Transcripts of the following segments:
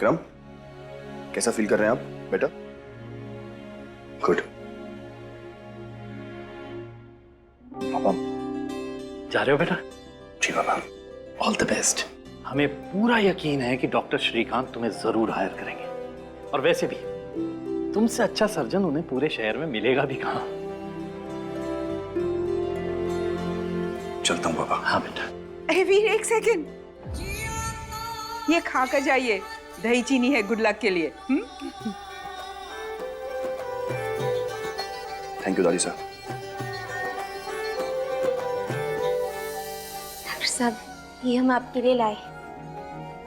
विक्रम, कैसा फील कर रहे हैं आप बेटा? गुड। पापा जा रहे हो बेटा? जी पापा। All the best. हमें पूरा यकीन है कि डॉक्टर श्रीकांत तुम्हें जरूर हायर करेंगे, और वैसे भी तुमसे अच्छा सर्जन उन्हें पूरे शहर में मिलेगा भी कहाँ। चलता हूँ पापा। हाँ बेटा। अरे वीर, एक सेकंड, ये खा कर जाइए, दही चीनी है गुड लक के लिए। थैंक यू दादी साहब। डॉक्टर साहब, ये हम आपके लिए लाए,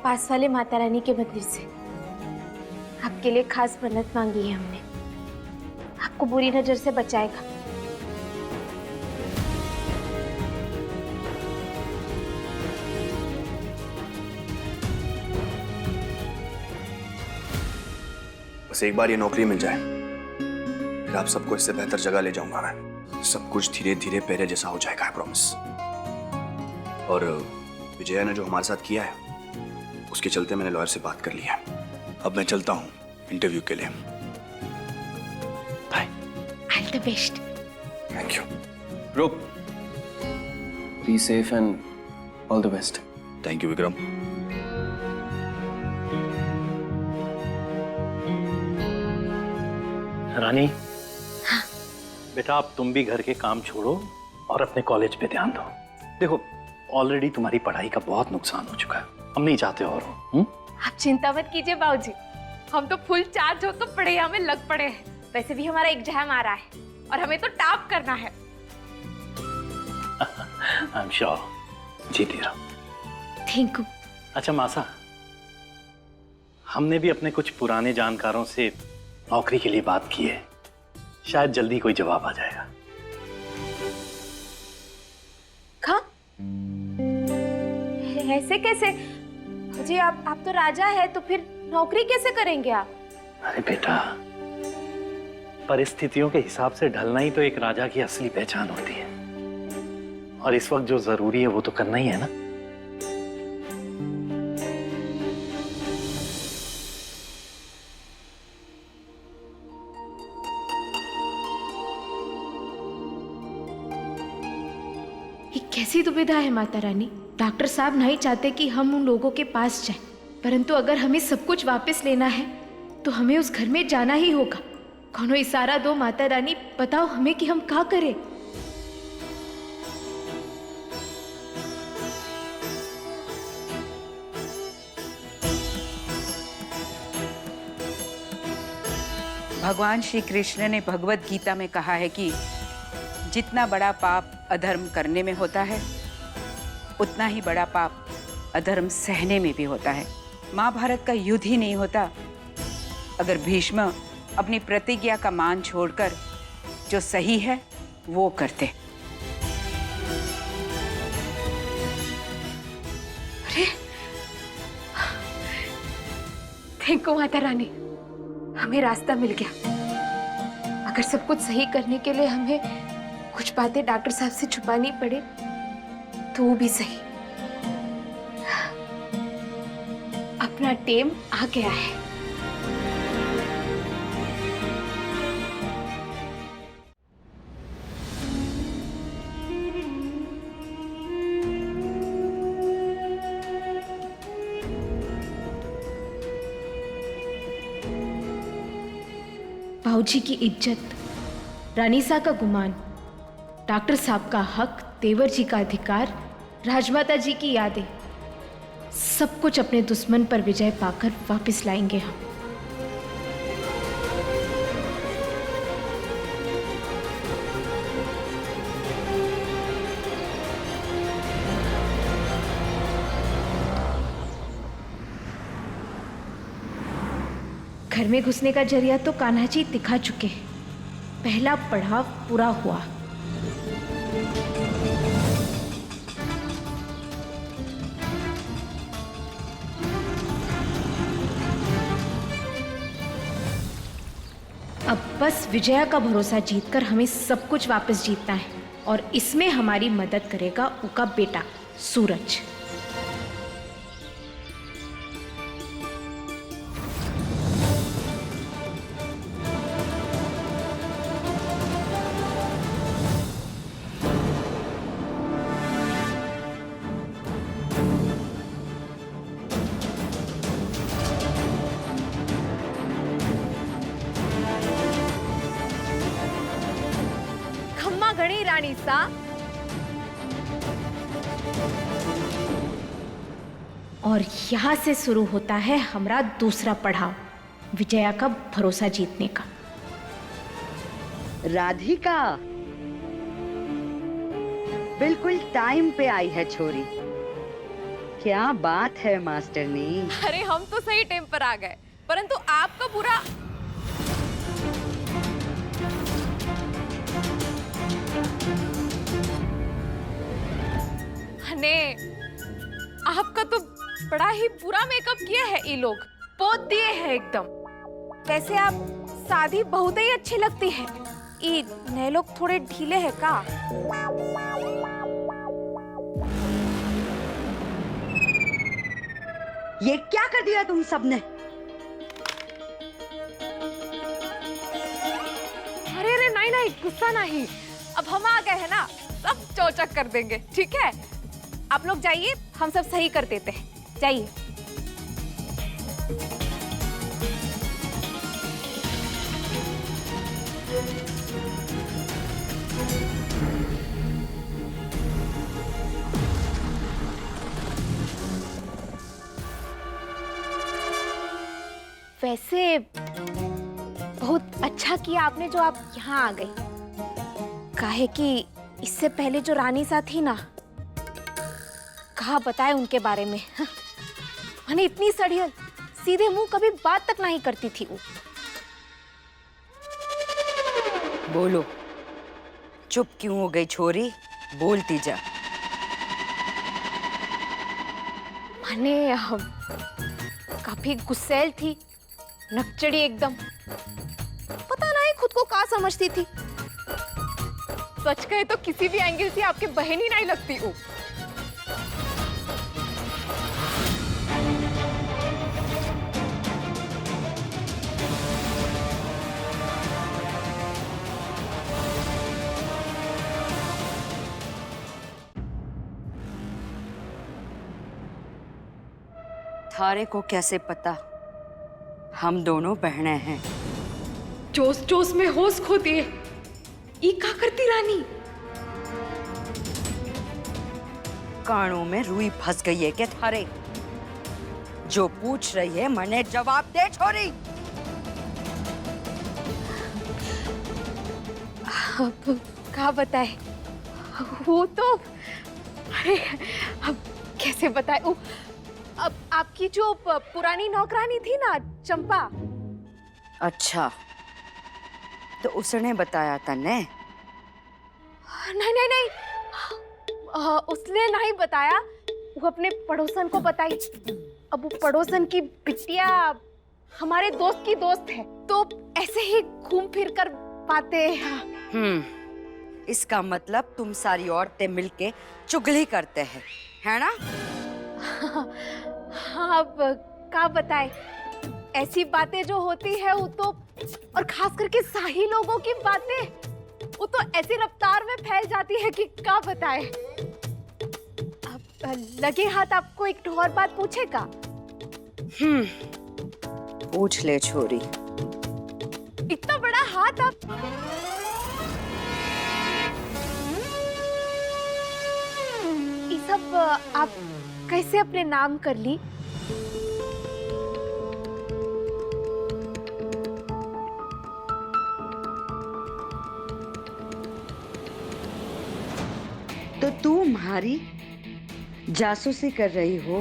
पास वाले माता रानी के मंदिर से। आपके लिए खास मन्नत मांगी है हमने, आपको बुरी नजर से बचाएगा। बस एक बार ये नौकरी मिल जाए, फिर आप सबको इससे बेहतर जगह ले जाऊंगा मैं। सब कुछ धीरे धीरे पहले जैसा हो जाएगा, आई प्रॉमिस। और विजया ने जो हमारे साथ किया है, उसके चलते मैंने लॉयर से बात कर ली है। अब मैं चलता हूँ इंटरव्यू के लिए। Bye. All the best. Thank you. रुक, be safe and all the best. Thank you Vikram. Rani, बेटा अब तुम भी घर के काम छोड़ो और अपने कॉलेज पे ध्यान दो। देखो, ऑलरेडी तुम्हारी पढ़ाई का बहुत नुकसान हो चुका है, हम नहीं चाहते और हो। आप चिंता मत कीजिए बाबूजी, हम तो फुल चार्ज हो तो पढ़ाई में लग पड़े हैं। वैसे भी हमारा एग्जाम आ रहा है और हमें तो टॉप करना है। आई एम श्योर, जीती रहो। Thank you. अच्छा मासा, हमने भी अपने कुछ पुराने जानकारों से नौकरी के लिए बात की है, शायद जल्दी कोई जवाब आ जाएगा। कहाँ? ऐसे कैसे जी? आप तो राजा है, तो फिर नौकरी कैसे करेंगे आप? अरे बेटा, परिस्थितियों के हिसाब से ढलना ही तो एक राजा की असली पहचान होती है, और इस वक्त जो जरूरी है वो तो करना ही है ना। ये कैसी दुविधा है माता रानी? डॉक्टर साहब नहीं चाहते कि हम उन लोगों के पास जाएं, परंतु अगर हमें सब कुछ वापस लेना है तो हमें उस घर में जाना ही होगा। कौनो इशारा दो माता रानी, बताओ हमें कि हम क्या करें। भगवान श्री कृष्ण ने भगवत गीता में कहा है कि जितना बड़ा पाप अधर्म करने में होता है, उतना ही बड़ा पाप अधर्म सहने में भी होता है। महाभारत का युद्ध ही नहीं होता अगर भीष्म अपनी प्रतिज्ञा का मान छोड़कर जो सही है वो करते। अरे थैंक यू माता रानी, हमें रास्ता मिल गया। अगर सब कुछ सही करने के लिए हमें कुछ बातें डॉक्टर साहब से छुपानी पड़े तो वो भी सही। अपना टाइम आ गया है। बाबूजी की इज्जत, रानीसा का गुमान, डॉक्टर साहब का हक, तेवर जी का अधिकार, राजमाता जी की यादें, सब कुछ अपने दुश्मन पर विजय पाकर वापस लाएंगे हम। घर में घुसने का जरिया तो कान्हा जी दिखा चुके हैं। पहला पड़ाव पूरा हुआ। अब बस विजया का भरोसा जीतकर हमें सब कुछ वापस जीतना है, और इसमें हमारी मदद करेगा उनका बेटा सूरज। घणी रानी सा। और यहाँ से शुरू होता है हमारा दूसरा पड़ाव, विजया का भरोसा जीतने का। राधिका बिल्कुल टाइम पे आई है छोरी। क्या बात है मास्टरनी। अरे हम तो सही टाइम पर आ गए, परंतु आपका पूरा ने आपका तो बड़ा ही बुरा मेकअप किया है ये लोग, पोत दिए हैं एकदम। वैसे आप सादी बहुत ही अच्छी लगती है, ये नए लोग थोड़े ढीले हैं का? ये क्या कर दिया तुम सबने? अरे अरे नहीं नहीं, गुस्सा नहीं, अब हम आ गए हैं ना, सब चौचक कर देंगे, ठीक है? आप लोग जाइए, हम सब सही कर देते हैं, जाइए। वैसे बहुत अच्छा किया आपने जो आप यहाँ आ गई। काहे कि इससे पहले जो रानी सा थी ना, कहा बताए उनके बारे में। मैंने इतनी सड़ियल, सीधे मुंह कभी बात तक नहीं करती थी वो। बोलो, चुप क्यों हो गई छोरी? बोलती जा। मैंने काफी गुस्सैल थी, नकचड़ी एकदम, पता नहीं खुद को क्या समझती थी। सच कहे तो किसी भी एंगल से आपकी बहन ही नहीं लगती वो। थारे को कैसे पता हम दोनों बहनें हैं? जोश जोश में होश खो दिए। ये क्या करती रानी? कानों में रुई फंस गई है क्या थारे? जो पूछ रही है मने जवाब दे छोरी। अब क्या बताए? वो तो, अरे अब कैसे बताए? अब आपकी जो पुरानी नौकरानी थी ना, चंपा। अच्छा, तो उसने बताया था ने? नहीं नहीं नहीं, उसने नहीं बताया, वो अपने पड़ोसन को बताई। अब वो पड़ोसन की बिटिया हमारे दोस्त की दोस्त है, तो ऐसे ही घूम फिर कर बातें। इसका मतलब तुम सारी औरतें मिलके चुगली करते हैं, है ना? हाँ, अब क्या बताए, ऐसी बातें जो होती है वो तो, और खास करके शाही लोगों की बातें, वो तो ऐसी रफ्तार में फैल जाती है कि क्या बताए। अब लगे हाथ आपको एक और बात पूछेगा? पूछ ले छोरी। इतना बड़ा हाथ आप, ये सब आप कैसे अपने नाम कर ली? तो तू हमारी जासूसी कर रही हो?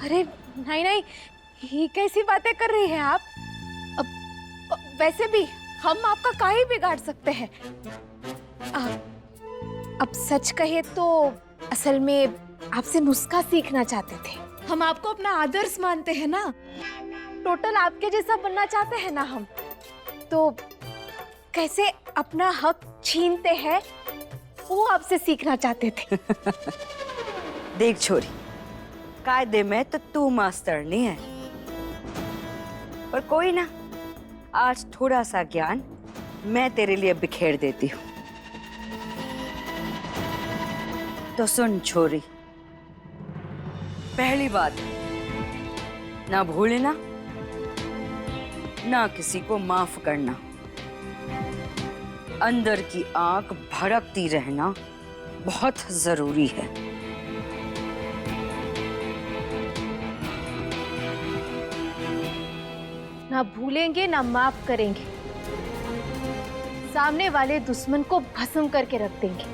अरे नहीं नहीं, ये कैसी बातें कर रही हैं आप? अब वैसे भी हम आपका काहे बिगाड़ सकते हैं। अब सच कहे तो असल में आपसे नुस्खा सीखना चाहते थे। हम आपको अपना आदर्श मानते हैं ना, टोटल आपके जैसा बनना चाहते हैं ना हम, तो कैसे अपना हक छीनते हैं वो आपसे सीखना चाहते थे। देख छोरी, कायदे में तो तू मास्टर नहीं है, पर कोई ना, आज थोड़ा सा ज्ञान मैं तेरे लिए बिखेर देती हूँ। तो सुन छोरी, पहली बात ना भूलना ना किसी को माफ करना। अंदर की आग भड़कती रहना बहुत जरूरी है। ना भूलेंगे ना माफ करेंगे, सामने वाले दुश्मन को भस्म करके रख देंगे।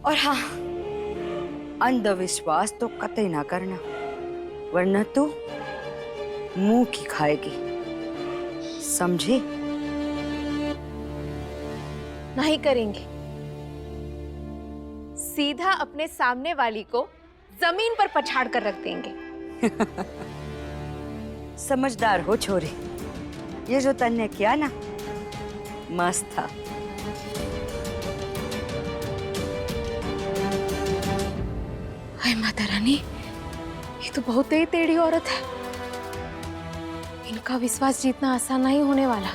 और हाँ, अंधविश्वास तो कतई ना करना, वरना तू मुंह की खाएगी, समझे? नहीं करेंगे। सीधा अपने सामने वाली को जमीन पर पछाड़ कर रख देंगे। समझदार हो छोरी, ये जो तन्ने किया ना, मस्त था। हाय माता रानी, ये तो बहुत ही टेढ़ी औरत है। इनका विश्वास जीतना आसान नहीं होने वाला।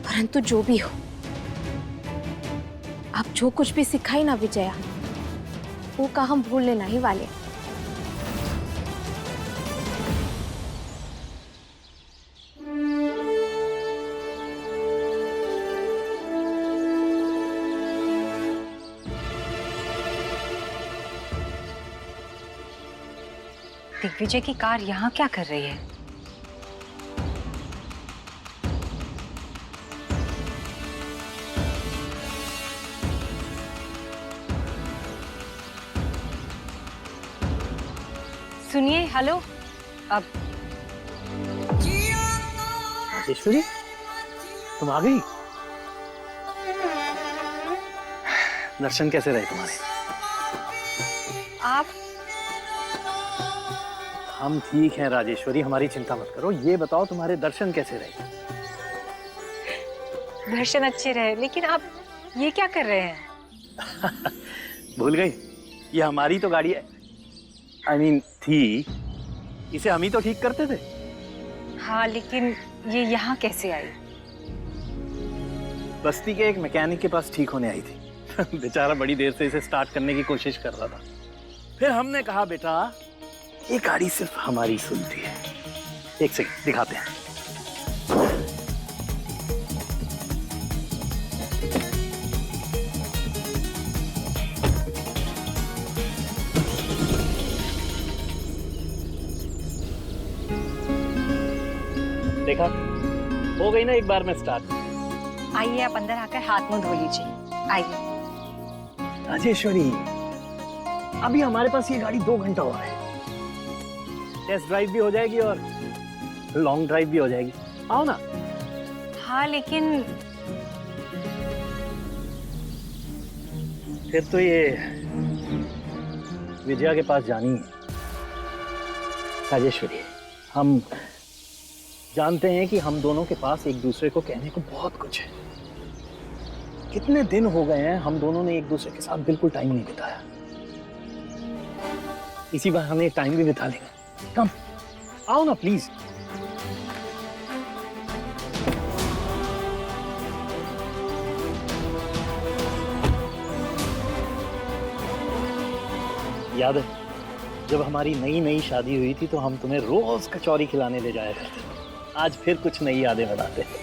परंतु जो भी हो, आप जो कुछ भी सिखाई ना विजया, वो का हम भूलने नहीं वाले। दिग्विजय की कार यहाँ क्या कर रही है? सुनिए, हेलो। अब ईश्वरी, तुम आ गई? दर्शन कैसे रहे तुम्हारे? आप? हम ठीक हैं राजेश्वरी, हमारी चिंता मत करो। ये बताओ तुम्हारे दर्शन कैसे रहे? दर्शन अच्छे रहे, लेकिन आप ये क्या कर रहे हैं? भूल गई? ये हमारी तो गाड़ी है, थी। इसे हम ही तो ठीक करते थे। हाँ, लेकिन ये यहाँ कैसे आई? बस्ती के एक मैकेनिक के पास ठीक होने आई थी। बेचारा बड़ी देर से इसे स्टार्ट करने की कोशिश कर रहा था। फिर हमने कहा, बेटा ये गाड़ी सिर्फ हमारी सुनती है। एक सेकंड दिखाते हैं। देखा, हो गई ना एक बार में स्टार्ट। आइए, आप अंदर आकर हाथ मुंह धो लीजिए। आइए। राजेश्वरी, अभी हमारे पास ये गाड़ी 2 घंटा हुआ है। टेस्ट ड्राइव भी हो जाएगी और लॉन्ग ड्राइव भी हो जाएगी। आओ ना। हाँ, लेकिन फिर तो ये विजया के पास जानी है। राजेश्वरी, हम जानते हैं कि हम दोनों के पास एक दूसरे को कहने को बहुत कुछ है। कितने दिन हो गए हैं हम दोनों ने एक दूसरे के साथ बिल्कुल टाइम नहीं बिताया। इसी बहाने टाइम भी बिता लेंगे। कम, आओ ना प्लीज। याद है जब हमारी नई नई शादी हुई थी तो हम तुम्हें रोज कचौरी खिलाने ले जाया करते थे। आज फिर कुछ नई यादें बनाते हैं।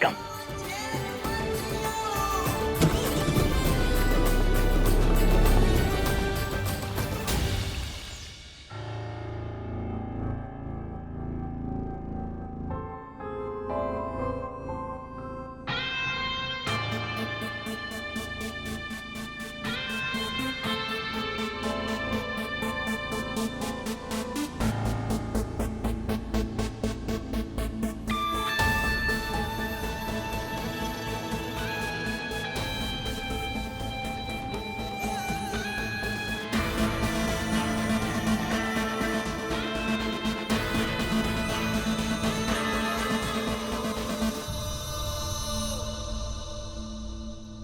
कम।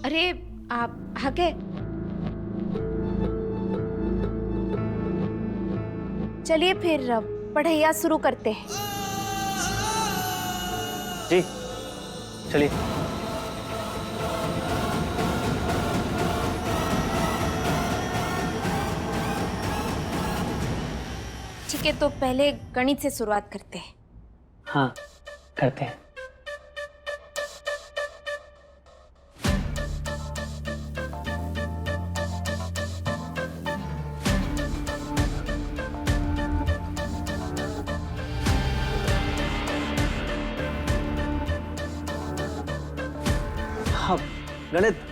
अरे आप आ गए? चलिए फिर पढ़ाई शुरू करते हैं। जी चलिए। ठीक है, तो पहले गणित से शुरुआत करते हैं। हाँ, करते हैं।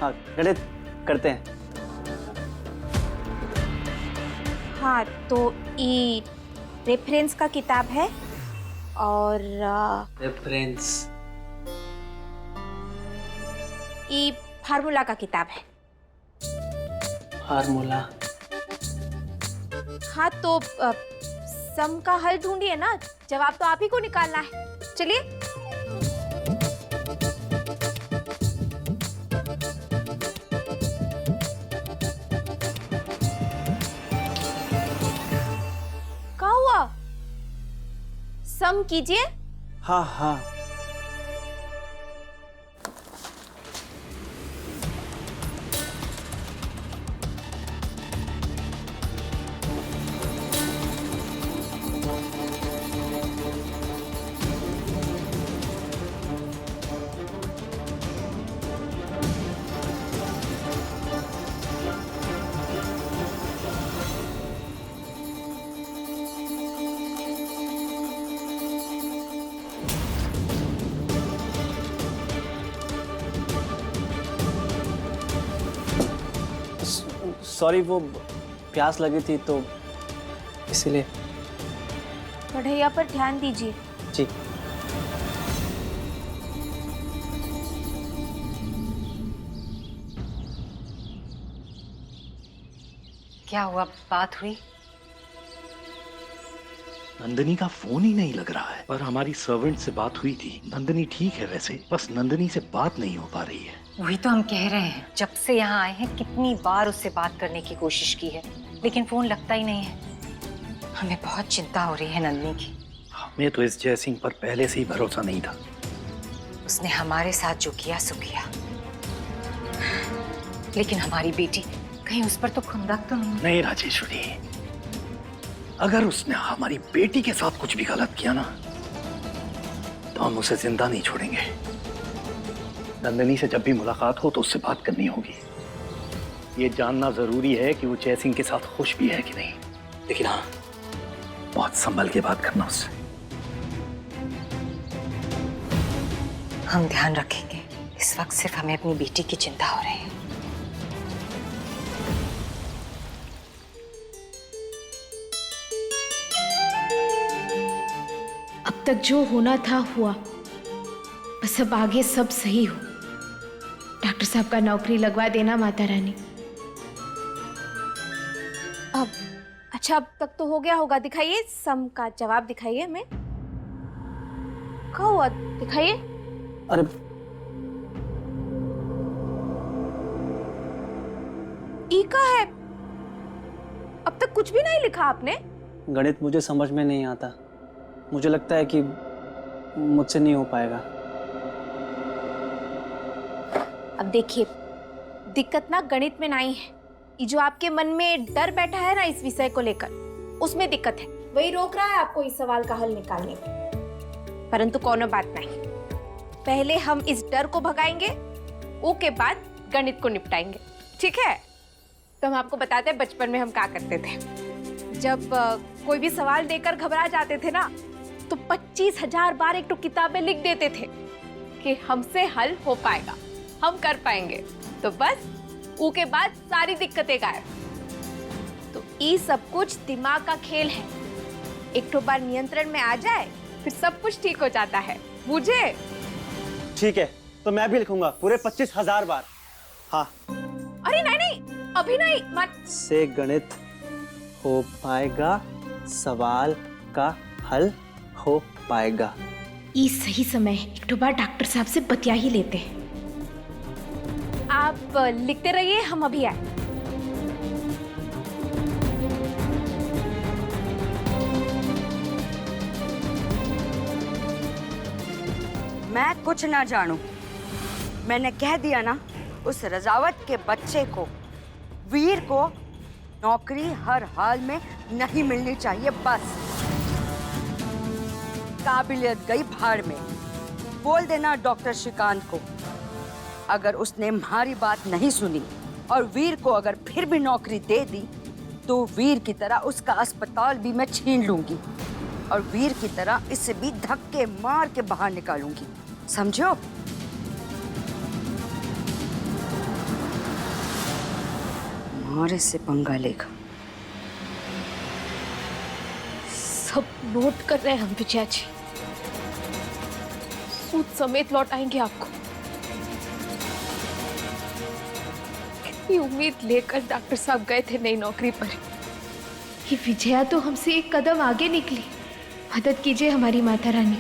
हाँ गणित करते हैं। हाँ, तो ये रेफरेंस का किताब है और रेफरेंस ये फार्मूला का किताब है। फार्मूला। हाँ, तो सम का हल ढूंढिए ना, जवाब तो आप ही को निकालना है। चलिए। क्या हुआ? सम कीजिए। हाँ हाँ। सॉरी, वो प्यास लगी थी तो इसीलिए। पढ़ैया पर ध्यान दीजिए। जी। क्या हुआ, बात हुई? नंदिनी का फोन ही नहीं लग रहा है, पर हमारी सर्वेंट से बात हुई थी। नंदिनी ठीक है वैसे, बस नंदिनी से बात नहीं हो पा रही है। वही तो हम कह रहे हैं, जब से यहाँ आए हैं कितनी बार उससे बात करने की कोशिश की है, लेकिन फोन लगता ही नहीं है। हमें बहुत चिंता हो रही है नंदिनी की। हमें तो इस जय सिंह पर पहले से ही भरोसा नहीं था। उसने हमारे साथ जो किया सो किया, लेकिन हमारी बेटी, कहीं उस पर तो खुंदक तो नहीं? नहीं राजेश्वरी, अगर उसने हमारी बेटी के साथ कुछ भी गलत किया ना, तो हम उसे जिंदा नहीं छोड़ेंगे। नंदिनी से जब भी मुलाकात हो तो उससे बात करनी होगी। ये जानना जरूरी है कि वो जय सिंह के साथ खुश भी है कि नहीं। लेकिन हाँ, बहुत संभल के बात करना उससे। हम ध्यान रखेंगे। इस वक्त सिर्फ हमें अपनी बेटी की चिंता हो रही है। अब तक जो होना था हुआ, बस अब आगे सब सही हो। डॉक्टर साहब का नौकरी लगवा देना माता रानी। अब अच्छा, अब तक तो हो गया होगा। दिखाइए सम का जवाब, दिखाइए हमें। क्या हुआ, दिखाइए। अरे ई का है। अब तक कुछ भी नहीं लिखा आपने। गणित मुझे समझ में नहीं आता। मुझे लगता है कि मुझसे नहीं हो पाएगा। अब देखिए, दिक्कत ना गणित में नहीं है। ये जो आपके मन में डर बैठा है ना इस विषय को लेकर, उसमें दिक्कत है। वही रोक रहा है आपको इस सवाल का हल निकालने में। परंतु कोनो बात नहीं, पहले हम इस डर को भगाएंगे, उसके बाद गणित को निपटाएंगे। ठीक है? तो हम आपको बताते हैं बचपन में हम क्या करते थे। जब कोई भी सवाल देकर घबरा जाते थे ना, तो 25,000 बार एक तो किताब में लिख देते थे कि हमसे हल हो पाएगा, हम कर पाएंगे। तो बस उसके बाद सारी दिक्कतें गायब। तो ये सब कुछ दिमाग का खेल है। एक तो बार नियंत्रण में आ जाए, फिर सब कुछ ठीक हो जाता है। बुझे? ठीक है, तो मैं भी लिखूंगा पूरे 25,000 बार। हाँ। अरे नहीं नहीं, अभी नहीं मत। से गणित हो पाएगा, सवाल का हल हो पाएगा। ये सही समय है, एक बार डॉक्टर साहब से बतिया ही लेते हैं। आप लिखते रहिए, हम अभी आए। मैं कुछ ना जानूं। मैंने कह दिया ना, उस रजावत के बच्चे को, वीर को, नौकरी हर हाल में नहीं मिलनी चाहिए। बस काबिलियत गई भाड़ में। बोल देना डॉक्टर श्रीकांत को, अगर उसने हमारी बात नहीं सुनी और वीर को अगर फिर भी नौकरी दे दी तो वीर की तरह उसका अस्पताल भी मैं छीन लूंगी और वीर की तरह इसे भी धक्के मार के बाहर निकालूंगी, समझो? हमारे से पंगा लेगा। सब नोट कर रहे हैं हम विजया जी, सूद समेत लौटाएंगे आपको। कितनी उम्मीद लेकर डॉक्टर साहब गए थे नई नौकरी पर। ये विजया तो हमसे एक कदम आगे निकली। मदद कीजिए हमारी माता रानी।